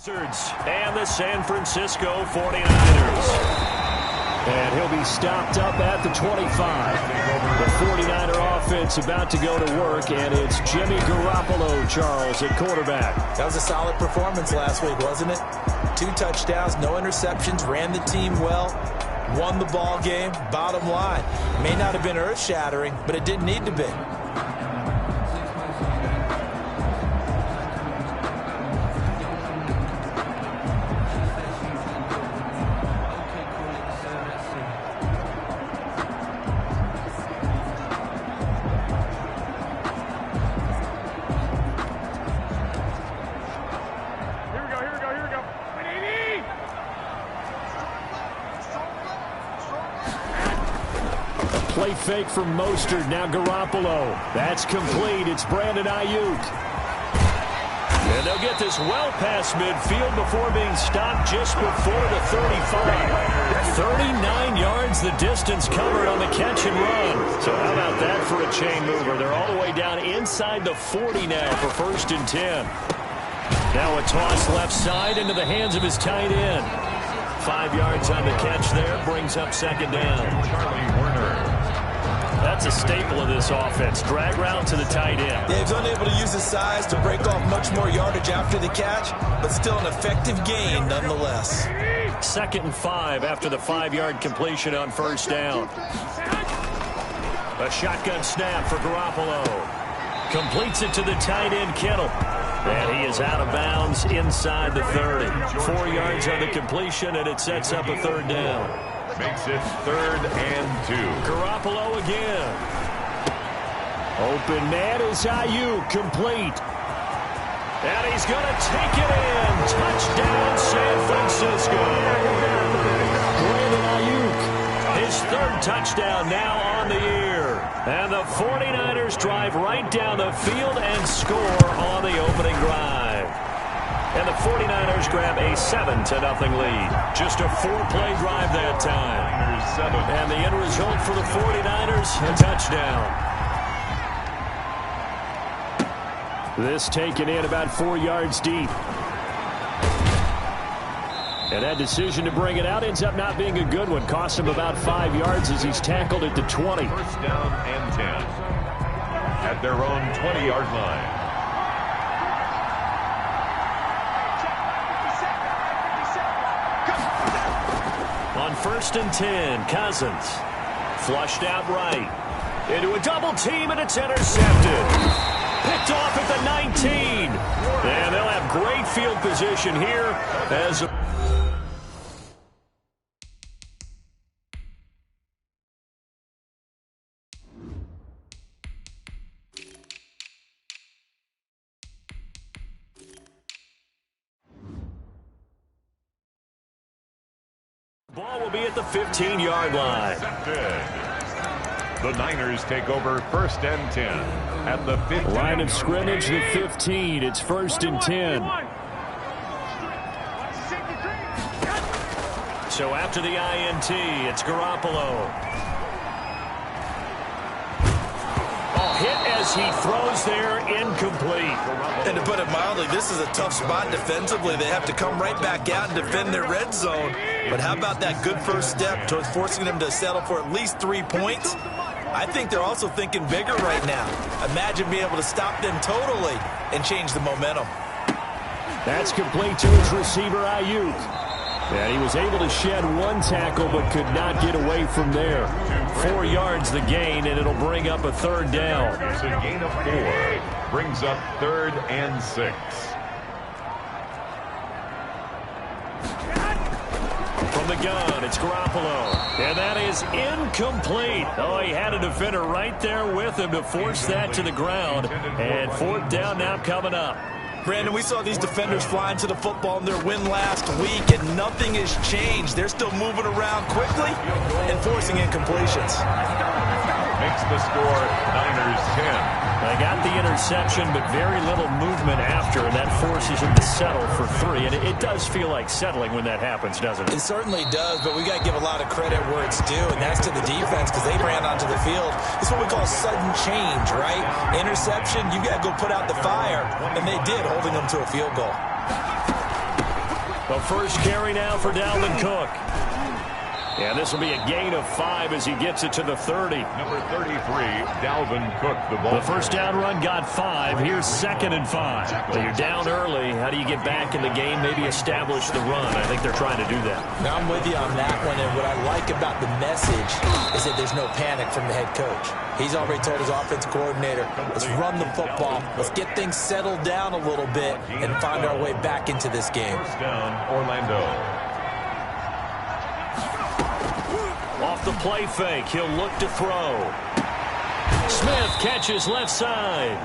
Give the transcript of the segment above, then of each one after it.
And the San Francisco 49ers. And he'll be stopped up at the 25. The 49er offense about to go to work, and it's Jimmy Garoppolo, Charles, at quarterback. That was a solid performance last week, wasn't it? 2 touchdowns, no interceptions, ran the team well, won the ball game. Bottom line, may not have been earth-shattering, but it didn't need to be. Play fake from Mostert. Now Garoppolo. That's complete. It's Brandon Ayuk. And they'll get this well past midfield before being stopped just before the 35. 39 yards the distance covered on the catch and run. So how about that for a chain mover? They're all the way down inside the 40 now for 1st and 10. Now a toss left side into the hands of his tight end. 5 yards on the catch there. Brings up 2nd down. Charlie Werner. That's a staple of this offense. Drag route to the tight end. Yeah, he's unable to use his size to break off much more yardage after the catch, but still an effective gain nonetheless. 2nd and 5 after the 5-yard completion on 1st down. A shotgun snap for Garoppolo. Completes it to the tight end, Kittle. And he is out of bounds inside the 30. 4 yards on the completion, and it sets up a 3rd down. Makes it 3rd and 2. Garoppolo again. Open man is Ayuk, complete. And he's going to take it in. Touchdown, San Francisco. Brandon Ayuk, his 3rd touchdown now on the year. And the 49ers drive right down the field and score on the opening drive. And the 49ers grab a 7-0 lead. Just a 4-play drive that time. And the end result for the 49ers, a touchdown. This taken in about 4 yards deep. And that decision to bring it out ends up not being a good one. Cost him about 5 yards as he's tackled at the 20. 1st down and 10. At their own 20-yard line. On 1st and 10, Cousins. Flushed out right. Into a double team, and it's intercepted. Picked off at the 19. And they'll have great field position here as ball will be at the 15-yard line. The Niners take over 1st and 10 at the 15. Line of scrimmage, the 15. It's 1st and 10. So after the INT, it's Garoppolo. Hit as he throws there, incomplete. And to put it mildly, this is a tough spot defensively. They have to come right back out and defend their red zone. But how about that good first step towards forcing them to settle for at least 3 points? I think they're also thinking bigger right now. Imagine being able to stop them totally and change the momentum. That's complete to his receiver, Ayuk. And he was able to shed 1 tackle but could not get away from there. 4 yards the gain, and it'll bring up a 3rd down. It's a gain of 4. Brings up 3rd and 6. From the gun, it's Garoppolo. And that is incomplete. Oh, he had a defender right there with him to force that to the ground. And 4th down now coming up. Brandon, we saw these defenders flying to the football in their win last week, and nothing has changed. They're still moving around quickly and forcing incompletions. Makes the score Niners 10. They got the interception, but very little movement after, and that forces him to settle for 3. And it does feel like settling when that happens, doesn't it? It certainly does, but we got to give a lot of credit where it's due, and that's to the defense because they ran onto the field. It's what we call sudden change, right? Interception, you got to go put out the fire, and they did, holding them to a field goal. The first carry now for Dalvin Cook. And this will be a gain of 5 as he gets it to the 30. Number 33, Dalvin Cook, the ball. The first down run got 5. Here's 2nd and 5. Well, you're down early. How do you get back in the game? Maybe establish the run. I think they're trying to do that. Now I'm with you on that one, and what I like about the message is that there's no panic from the head coach. He's already told his offensive coordinator, let's run the football, let's get things settled down a little bit, and find our way back into this game. First down, Orlando. Off the play fake, he'll look to throw. Smith catches left side.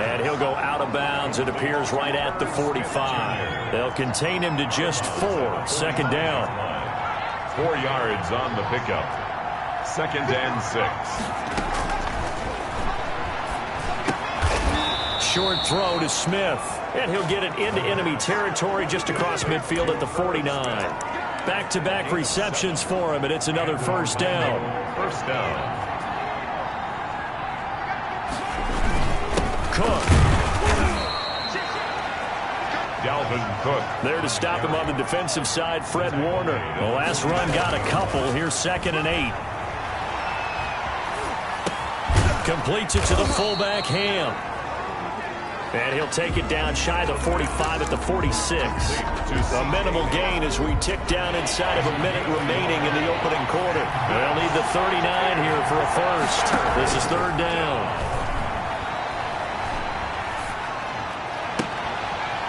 And he'll go out of bounds. It appears right at the 45. They'll contain him to just 4. 2nd down. 4 yards on the pickup. 2nd and 6. Short throw to Smith. And he'll get it into enemy territory just across midfield at the 49. Back-to-back receptions for him, and it's another first down. First down. Cook. Dalvin Cook. There to stop him on the defensive side, Fred Warner. The last run got a couple. Here's 2nd and 8. Completes it to the fullback, Ham. And he'll take it down shy of the 45 at the 46. A minimal gain as we tick down inside of a minute remaining in the opening quarter. They'll need the 39 here for a first. This is 3rd down.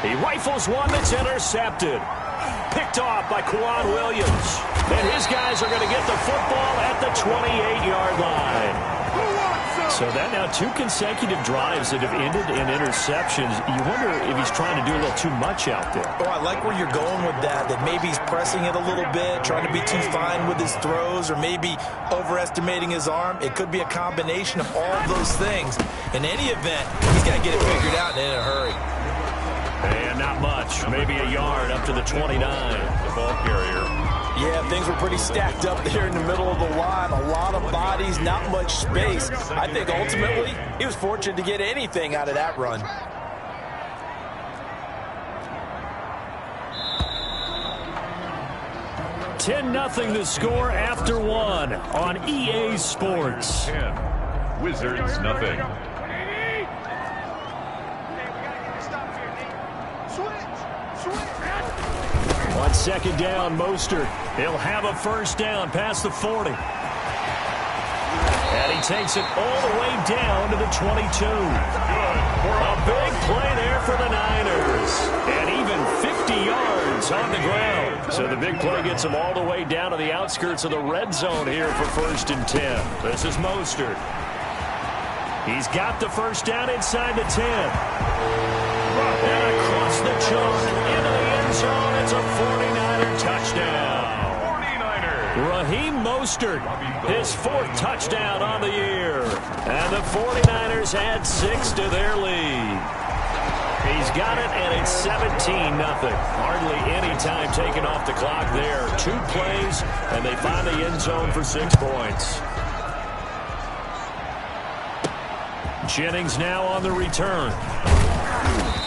He rifles one that's intercepted. Picked off by Quan Williams. And his guys are going to get the football at the 28-yard line. So that now 2 consecutive drives that have ended in interceptions. You wonder if he's trying to do a little too much out there. Oh, I like where you're going with that maybe he's pressing it a little bit, trying to be too fine with his throws, or maybe overestimating his arm. It could be a combination of all of those things. In any event, he's got to get it figured out and in a hurry. And not much. Maybe a yard up to the 29. The ball carrier. Yeah, things were pretty stacked up there in the middle of the line. A lot of bodies, not much space. I think ultimately he was fortunate to get anything out of that run. $10-0 the score after 1 on EA Sports. 10. Wizards, nothing. On 2nd down, Mostert. He'll have a first down past the 40. And he takes it all the way down to the 22. A big play there for the Niners. And even 50 yards on the ground. So the big play gets him all the way down to the outskirts of the red zone here for 1st and 10. This is Mostert. He's got the first down inside the 10. And across the chalk into the end zone. It's a 49er touchdown. 49ers. Raheem Mostert, his 4th touchdown on the year. And the 49ers add 6 to their lead. He's got it, and it's 17-0. Hardly any time taken off the clock there. 2 plays, and they find the end zone for 6 points. Jennings now on the return.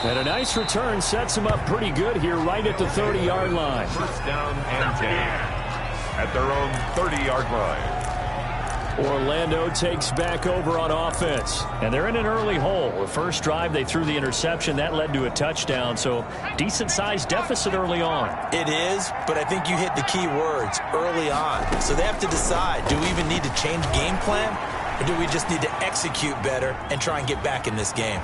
And a nice return sets him up pretty good here right at the 30-yard line. First down and 10 at their own 30-yard line. Orlando takes back over on offense. And they're in an early hole. The first drive, they threw the interception. That led to a touchdown. So decent-sized deficit early on. It is, but I think you hit the key words, early on. So they have to decide, do we even need to change game plan? Or do we just need to execute better and try and get back in this game?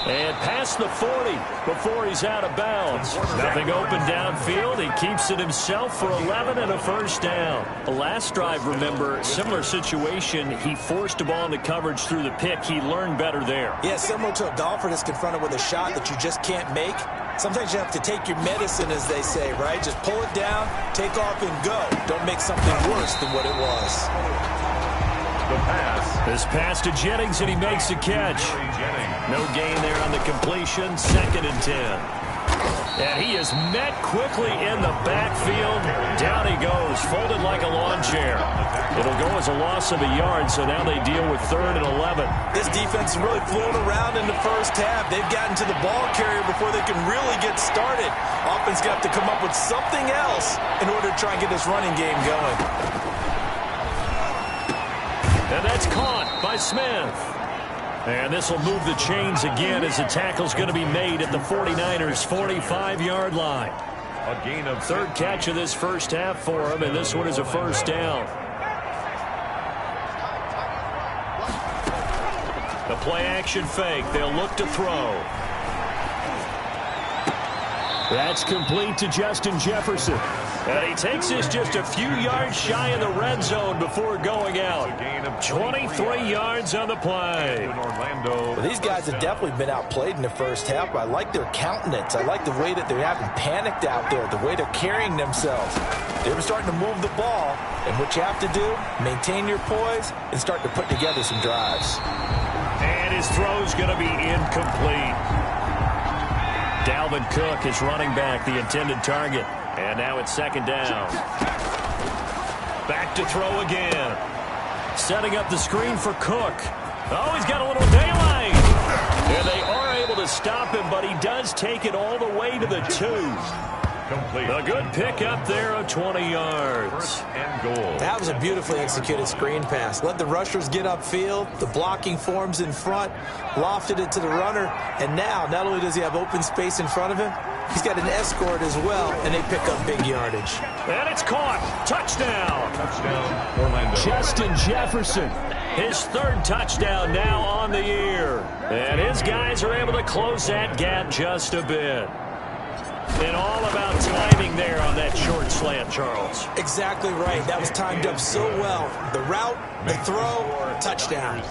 And past the 40 before he's out of bounds. Nothing open downfield. He keeps it himself for 11 and a first down. The last drive, remember, similar situation. He forced a ball into coverage through the pick. He learned better there. Yeah, similar to a golfer that's confronted with a shot that you just can't make. Sometimes you have to take your medicine, as they say, right? Just pull it down, take off, and go. Don't make something worse than what it was. The pass. This pass to Jennings, and he makes a catch. No gain there on the completion. 2nd and 10. And he is met quickly in the backfield. Down he goes, folded like a lawn chair. It'll go as a loss of a yard, so now they deal with 3rd and 11. This defense is really flown around in the first half. They've gotten to the ball carrier before they can really get started. Offense got to come up with something else in order to try and get this running game going. And that's caught by Smith. And this will move the chains again as the tackle's going to be made at the 49ers' 45-yard line. A gain of 3rd catch of this first half for him, and this one is a first down. The play-action fake. They'll look to throw. That's complete to Justin Jefferson. And he takes this just a few yards shy of the red zone before going out. 23 yards on the play. Well, these guys have definitely been outplayed in the first half, but I like their countenance. I like the way that they haven't panicked out there, the way they're carrying themselves. They're starting to move the ball, and what you have to do, maintain your poise and start to put together some drives. And his throw's going to be incomplete. Dalvin Cook is running back, the intended target. And now it's 2nd down. Back to throw again. Setting up the screen for Cook. Oh, he's got a little daylight. And they are able to stop him, but he does take it all the way to the 2. Complete. A good pick up there of 20 yards. And goal. That was a beautifully executed screen pass. Let the rushers get upfield. The blocking forms in front. Lofted it to the runner. And now, not only does he have open space in front of him, he's got an escort as well, and they pick up big yardage. And it's caught. Touchdown. Touchdown, Orlando. Justin Jefferson. His 3rd touchdown now on the year. And his guys are able to close that gap just a bit. And all about timing there on that short slant, Charles. Exactly right. That was timed up so well. The route, the throw, touchdown.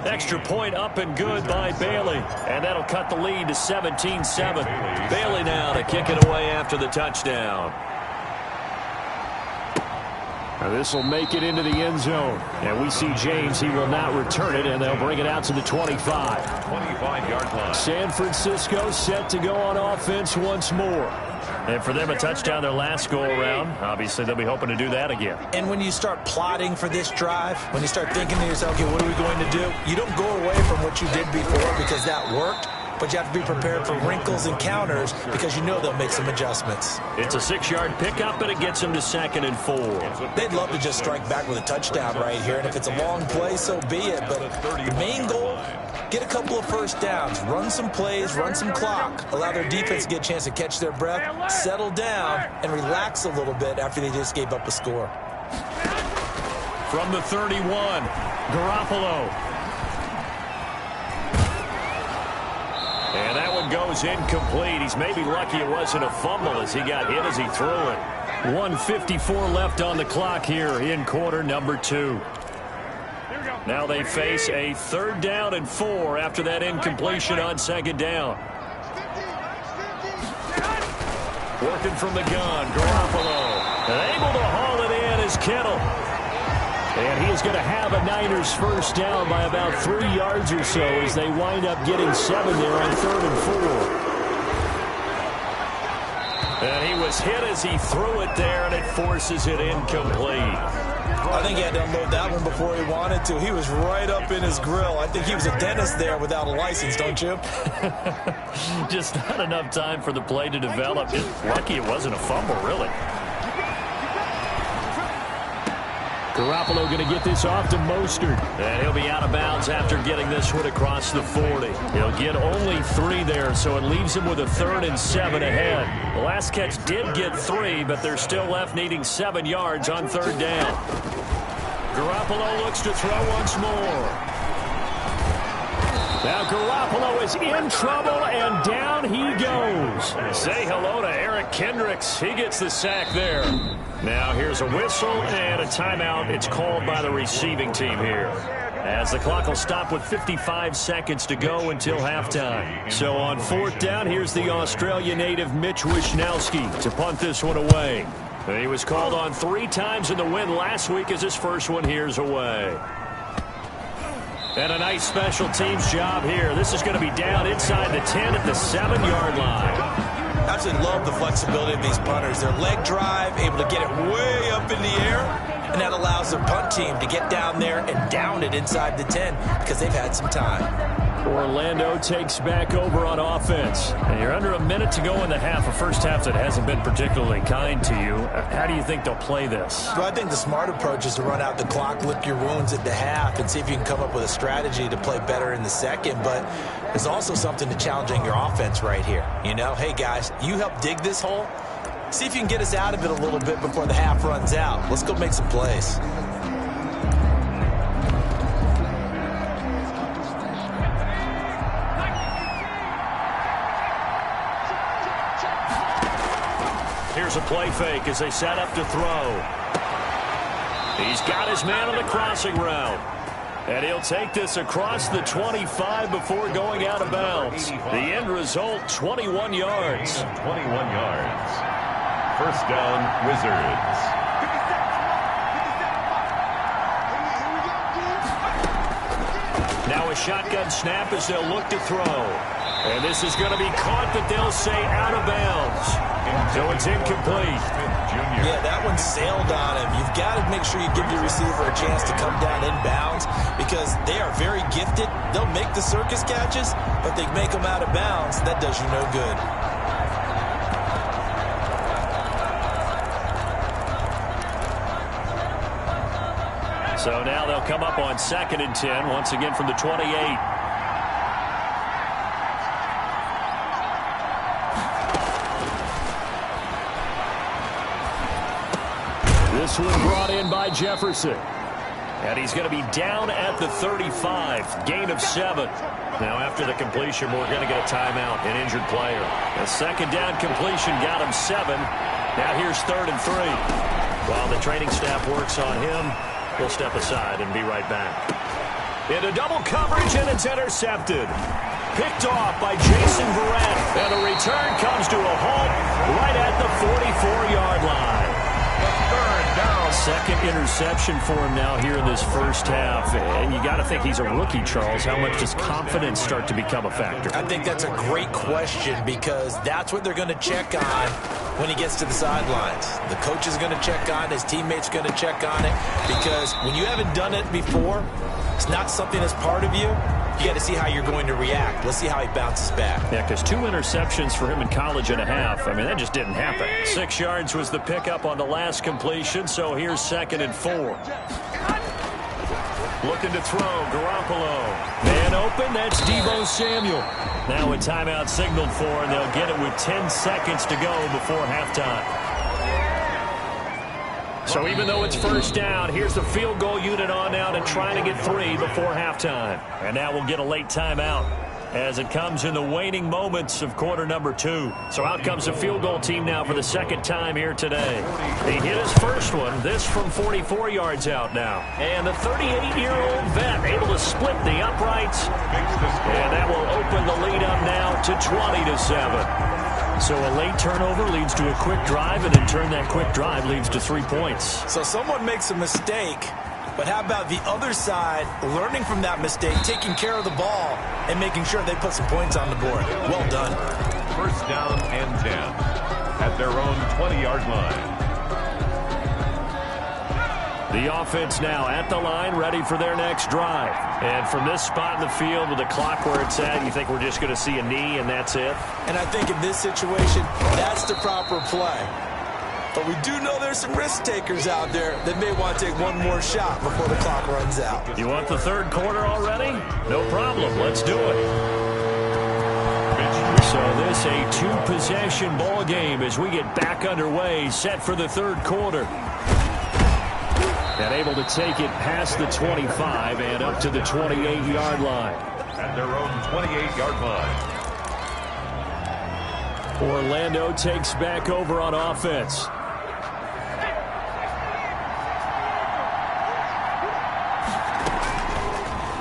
Extra point up and good by Bailey. And that'll cut the lead to 17-7. Bailey now to kick it away after the touchdown. Now this will make it into the end zone. And we see James. He will not return it, and they'll bring it out to the 25. 25-yard line. San Francisco set to go on offense once more. And for them, a touchdown their last go-around. Obviously, they'll be hoping to do that again. And when you start plotting for this drive, when you start thinking to yourself, okay, what are we going to do? You don't go away from what you did before because that worked. But you have to be prepared for wrinkles and counters because you know they'll make some adjustments. It's a 6-yard pickup, and it gets them to 2nd and 4. They'd love to just strike back with a touchdown right here, and if it's a long play, so be it. But the main goal, get a couple of first downs, run some plays, run some clock, allow their defense to get a chance to catch their breath, settle down, and relax a little bit after they just gave up a score. From the 31, Garoppolo. And that one goes incomplete. He's maybe lucky it wasn't a fumble as he got hit as he threw it. 1:54 left on the clock here in quarter number 2. Now they face a 3rd down and 4 after that incompletion on 2nd down. Working from the gun, Garoppolo. And able to haul it in is Kittle. And he is going to have a Niners first down by about 3 yards or so as they wind up getting 7 there on 3rd and 4. And he was hit as he threw it there, and it forces it incomplete. I think he had to unload that one before he wanted to. He was right up in his grill. I think he was a dentist there without a license, don't you? Just not enough time for the play to develop. Just lucky it wasn't a fumble, really. Garoppolo going to get this off to Mostert. And he'll be out of bounds after getting this one across the 40. He'll get only 3 there, so it leaves him with a 3rd and 7 ahead. The last catch did get 3, but they're still left needing 7 yards on 3rd down. Garoppolo looks to throw once more. Now Garoppolo is in trouble, and down he goes. Say hello to Eric Kendricks. He gets the sack there. Now here's a whistle and a timeout. It's called by the receiving team here, as the clock will stop with 55 seconds to go until halftime. So on 4th down, here's the Australia native Mitch Wishnowsky to punt this one away. He was called on 3 times in the win last week as his first one here's away. And a nice special teams job here. This is going to be down inside the 10 at the 7-yard line. Absolutely love the flexibility of these punters. Their leg drive, able to get it way up in the air, and that allows their punt team to get down there and down it inside the 10 because they've had some time. Orlando takes back over on offense. And you're under a minute to go in the half, a first half that hasn't been particularly kind to you. How do you think they'll play this? Well, I think the smart approach is to run out the clock, lick your wounds at the half, and see if you can come up with a strategy to play better in the second. But there's also something to challenging your offense right here. You know, hey, guys, you help dig this hole. See if you can get us out of it a little bit before the half runs out. Let's go make some plays. Here's a play fake as they set up to throw. He's got his man on the crossing route. And he'll take this across the 25 before going out of bounds. The end result, 21 yards. 21 yards. First down, Wizards. Now a shotgun snap as they'll look to throw. And this is going to be caught, but they'll say out of bounds. So it's incomplete. Yeah, that one sailed on him. You've got to make sure you give your receiver a chance to come down inbounds because they are very gifted. They'll make the circus catches, but they make them out of bounds. That does you no good. So now they'll come up on 2nd and 10, once again from the 28. This one brought in by Jefferson. And he's going to be down at the 35. Gain of 7. Now after the completion, we're going to get a timeout, an injured player. A second down completion got him 7. Now here's 3rd and 3. While the training staff works on him, we'll step aside and be right back. Into double coverage, and it's intercepted. Picked off by Jason Verrett. And the return comes to a halt right at the 44-yard line. Second interception for him now here in this first half. And you got to think he's a rookie, Charles. How much does confidence start to become a factor? I think that's a great question because that's what they're going to check on when he gets to the sidelines. The coach is going to check on it. His teammates going to check on it because when you haven't done it before, it's not something that's part of you. You got to see how you're going to react. Let's see how he bounces back. Yeah, because 2 interceptions for him in college and a half. I mean, that just didn't happen. 6 yards was the pickup on the last completion, so here's 2nd and 4. Looking to throw, Garoppolo. Man open, that's Deebo Samuel. Now a timeout signaled for, and they'll get it with 10 seconds to go before halftime. So even though it's first down, here's the field goal unit on out and trying to get 3 before halftime. And now we'll get a late timeout as it comes in the waning moments of quarter number 2. So out comes the field goal team now for the second time here today. He hit his first one, this from 44 yards out now. And the 38-year-old vet able to split the uprights. And that will open the lead up now to 20-7. So a late turnover leads to a quick drive, and in turn that quick drive leads to 3 points. So someone makes a mistake, but how about the other side learning from that mistake, taking care of the ball, and making sure they put some points on the board? Well done. First down and 10 at their own 20-yard line. The offense now at the line, ready for their next drive. And from this spot in the field with the clock where it's at, you think we're just going to see a knee and that's it? And I think in this situation, that's the proper play. But we do know there's some risk takers out there that may want to take one more shot before the clock runs out. You want the third quarter already? No problem. Let's do it. So this a 2-possession ball game as we get back underway, set for the third quarter. And able to take it past the 25 and up to the 28-yard line. At their own 28-yard line. Orlando takes back over on offense.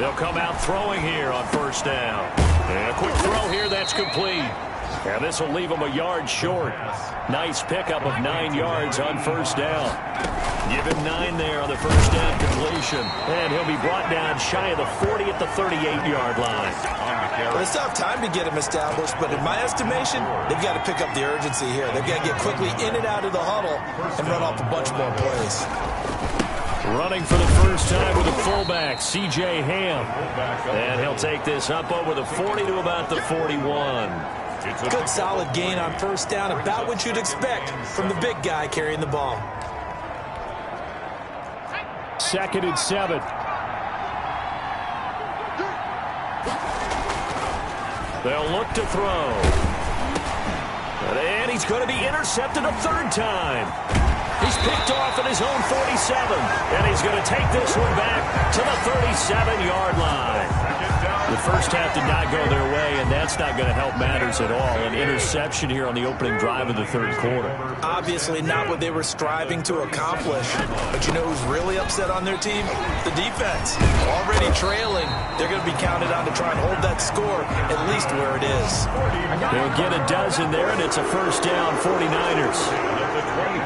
They'll come out throwing here on first down. And a quick throw here, that's complete. And this will leave him a yard short. Nice pickup of 9 yards on first down. Give him 9 there on the first down completion. And he'll be brought down shy of the 40 at the 38-yard line. Well, it's tough time to get him established, but in my estimation, they've got to pick up the urgency here. They've got to get quickly in and out of the huddle and run off a bunch more plays. Running for the first time with a fullback, C.J. Ham. And he'll take this up over the 40 to about the 41. Good solid gain on first down, about what you'd expect from the big guy carrying the ball. 2nd and 7. They'll look to throw. And he's going to be intercepted a 3rd time. He's picked off at his own 47. And he's going to take this one back to the 37-yard line. The first half did not go their way, and that's not going to help matters at all. An interception here on the opening drive of the 3rd quarter. Obviously not what they were striving to accomplish. But you know who's really upset on their team? The defense. Already trailing. They're going to be counted on to try and hold that score at least where it is. They'll get a dozen there, and it's a first down, 49ers.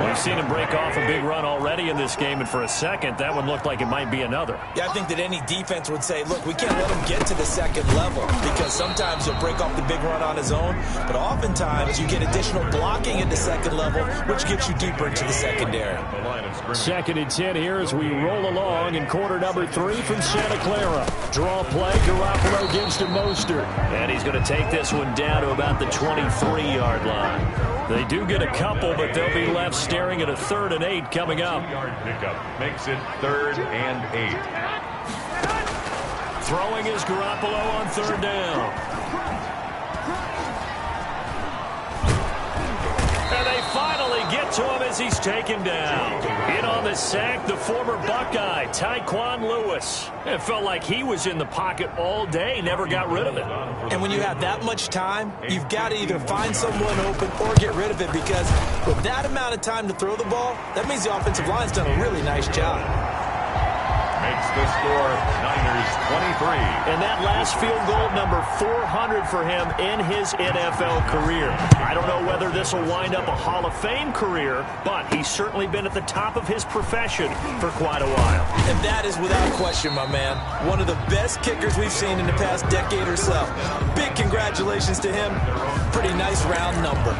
We've seen him break off a big run already in this game, and for a second, that one looked like it might be another. Yeah, I think that any defense would say, look, we can't let him get to the 2nd level, because sometimes he'll break off the big run on his own, but oftentimes you get additional blocking at the 2nd level, which gets you deeper into the secondary. 2nd and 10 here as we roll along in quarter number 3 from Santa Clara. Draw play, Garoppolo gives to Mostert, and he's going to take this one down to about the 23-yard line. They do get a couple, but they'll be left staring at a 3rd and 8 coming up. Yard pickup makes it 3rd and 8. Throwing is Garoppolo on 3rd down. And they finally get to him as he's taken down. In on the sack, the former Buckeye, Tyquan Lewis. It felt like he was in the pocket all day, never got rid of it. And when you have that much time, you've got to either find someone open or get rid of it, because with that amount of time to throw the ball, that means the offensive line's done a really nice job. Makes the score Niners 23. And that last field goal, number 400 for him in his NFL career. I don't know whether this will wind up a Hall of Fame career, but he's certainly been at the top of his profession for quite a while. And that is without question, my man. One of the best kickers we've seen in the past decade or so. Big congratulations to him. Pretty nice round number.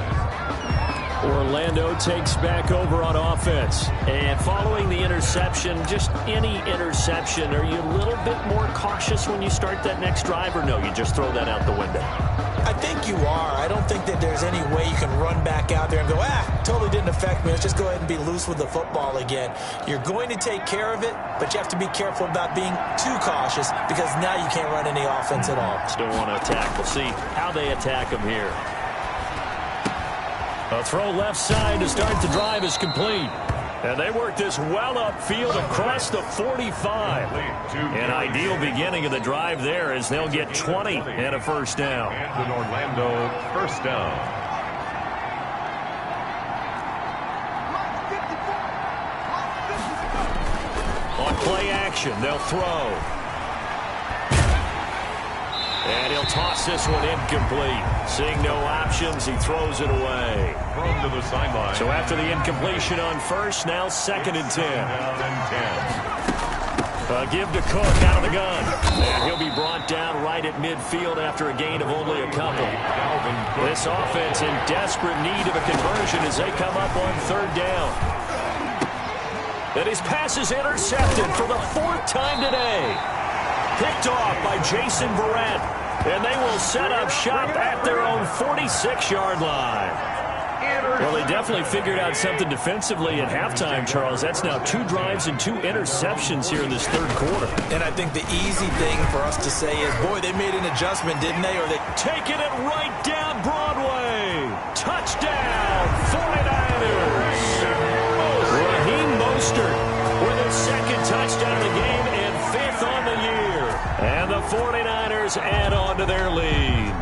Orlando takes back over on offense. And following the interception, just any interception, are you a little bit more cautious when you start that next drive, or no, you just throw that out the window? I think you are. I don't think that there's any way you can run back out there and go, totally didn't affect me. Let's just go ahead and be loose with the football again. You're going to take care of it, but you have to be careful about being too cautious, because now you can't run any offense at all. Still want to attack. We'll see how they attack him here. A throw left side to start the drive is complete. And they work this well upfield across the 45. An ideal beginning of the drive there as they'll get 20 and a first down. And an Orlando first down. On play action, they'll throw. And he'll toss this one incomplete. Seeing no options, he throws it away. Thrown to the sideline. So after the incompletion on first, now 2nd and 10. Give to Cook out of the gun. And he'll be brought down right at midfield after a gain of only a couple. This offense in desperate need of a conversion as they come up on 3rd down. And his pass is intercepted for the 4th time today. Picked off by Jason Verrett. And they will set up shop at their own 46-yard line. Well, they definitely figured out something defensively at halftime, Charles. That's now 2 drives and 2 interceptions here in this 3rd quarter. And I think the easy thing for us to say is, boy, they made an adjustment, didn't they? Or they taking it right down Broadway. Touchdown, 49ers. Raheem Mostert with his 2nd touchdown of the game and 5th on the year. And the 49ers add on to their lead.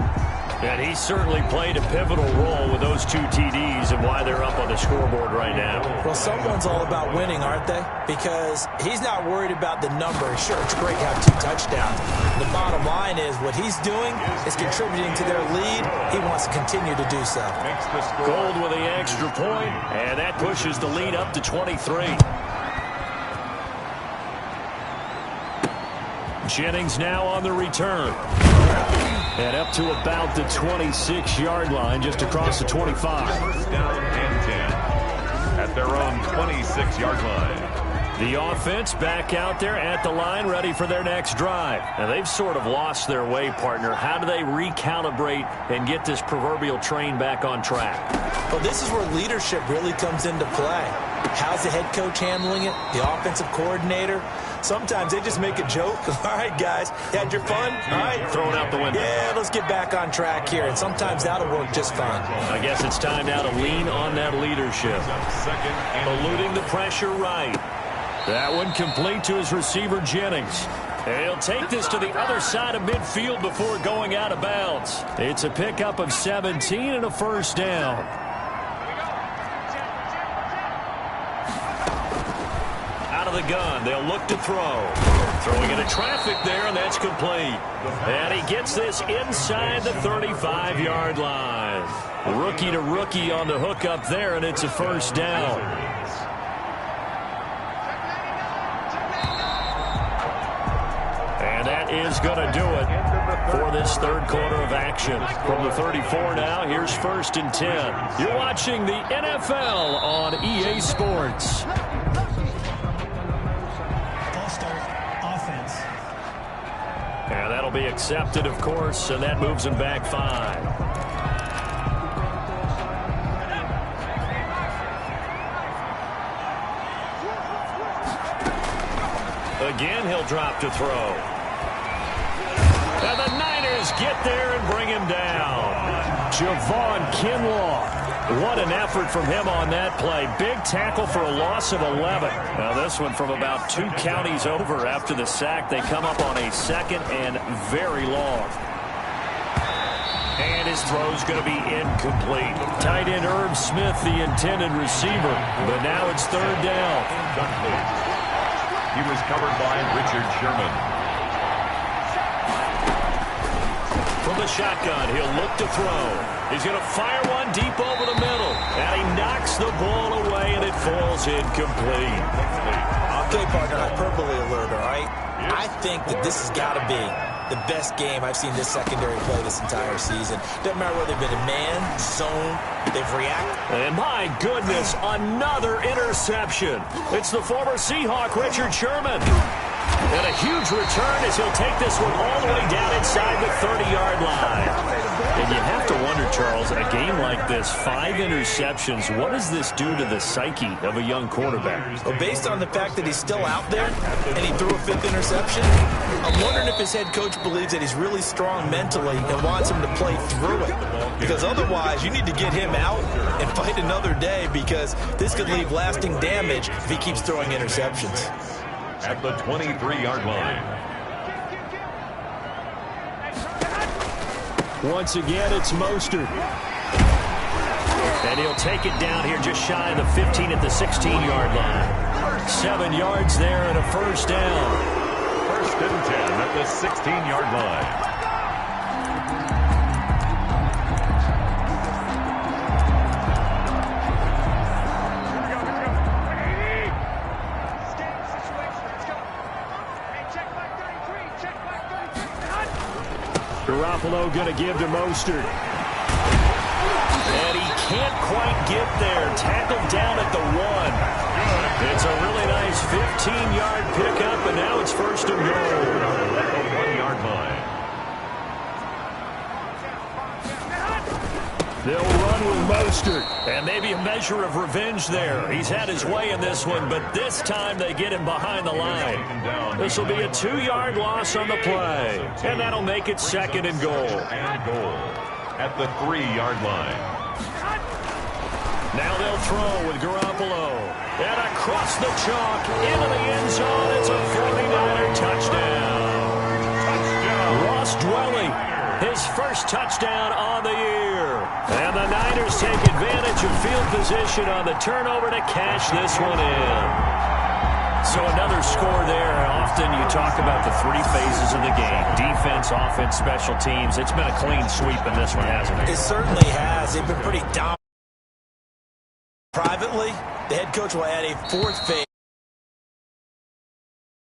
And he certainly played a pivotal role with those 2 TDs and why they're up on the scoreboard right now. Well, someone's all about winning, aren't they? Because he's not worried about the number. Sure, it's great to have 2 touchdowns. The bottom line is what he's doing is contributing to their lead. He wants to continue to do so. Gold with the extra point, and that pushes the lead up to 23. Jennings now on the return. And up to about the 26-yard line, just across the 25. First down and 10 at their own 26-yard line. The offense back out there at the line, ready for their next drive. Now, they've sort of lost their way, partner. How do they recalibrate and get this proverbial train back on track? Well, this is where leadership really comes into play. How's the head coach handling it? The offensive coordinator? Sometimes they just make a joke. All right, guys, you had your fun? All right. Throw it out the window. Yeah, let's get back on track here. And sometimes that'll work just fine. I guess it's time now to lean on that leadership. Eluding the pressure right. That one complete to his receiver, Jennings. And he'll take this to the other side of midfield before going out of bounds. It's a pickup of 17 and a first down. Out of the gun, they'll look to throw. Throwing into traffic there, and that's complete. And he gets this inside the 35-yard line. Rookie to rookie on the hook up there, and it's a first down. And that is going to do it for this third quarter of action. From the 34 now, here's first and 10. You're watching the NFL on EA Sports. And that'll be accepted, of course, and that moves him back 5. Again, he'll drop to throw. And the Niners get there and bring him down. Javon Kinlaw. What an effort from him on that play. Big tackle for a loss of 11. Now this one from about 2 counties over after the sack. They come up on a second and very long. And his throw's going to be incomplete. Tight end Herb Smith, the intended receiver. But now it's third down. He was covered by Richard Sherman. From the shotgun, he'll look to throw. He's going to fire one deep over the middle. And he knocks the ball away, and it falls incomplete. Okay, partner, hyperbole alert, all right? I think that this has got to be the best game I've seen this secondary play this entire season. Doesn't matter whether they've been in man, zone, they've reacted. And my goodness, another interception. It's the former Seahawk, Richard Sherman. And a huge return as he'll take this one all the way down inside the 30-yard line. And you have to wonder, Charles, a game like this, 5 interceptions, what does this do to the psyche of a young quarterback? Well, based on the fact that he's still out there and he threw a 5th interception, I'm wondering if his head coach believes that he's really strong mentally and wants him to play through it. Because otherwise, you need to get him out and fight another day, because this could leave lasting damage if he keeps throwing interceptions. At the 23-yard line. Once again, it's Mostert. And he'll take it down here just shy of the 15 at the 16-yard line. 7 yards there and a first down. First and 10 at the 16-yard line. Garoppolo going to give to Mostert. And he can't quite get there. Tackled down at the 1. It's a really nice 15-yard pickup, and now it's first and goal. At the 1-yard line. They'll run with Mostert. And maybe a measure of revenge there. He's had his way in this one, but this time they get him behind the line. This will be a 2-yard loss on the play. And that'll make it second and goal. And goal at the 3-yard line. Now they'll throw with Garoppolo. And across the chalk, into the end zone. It's a 49er touchdown. Ross Dwelly, his first touchdown on the year. And the Niners take advantage of field position on the turnover to cash this one in. So another score there. Often you talk about the three phases of the game: defense, offense, special teams. It's been a clean sweep in this one, hasn't it? It certainly has. They've been pretty dominant. Privately, the head coach will add a fourth phase.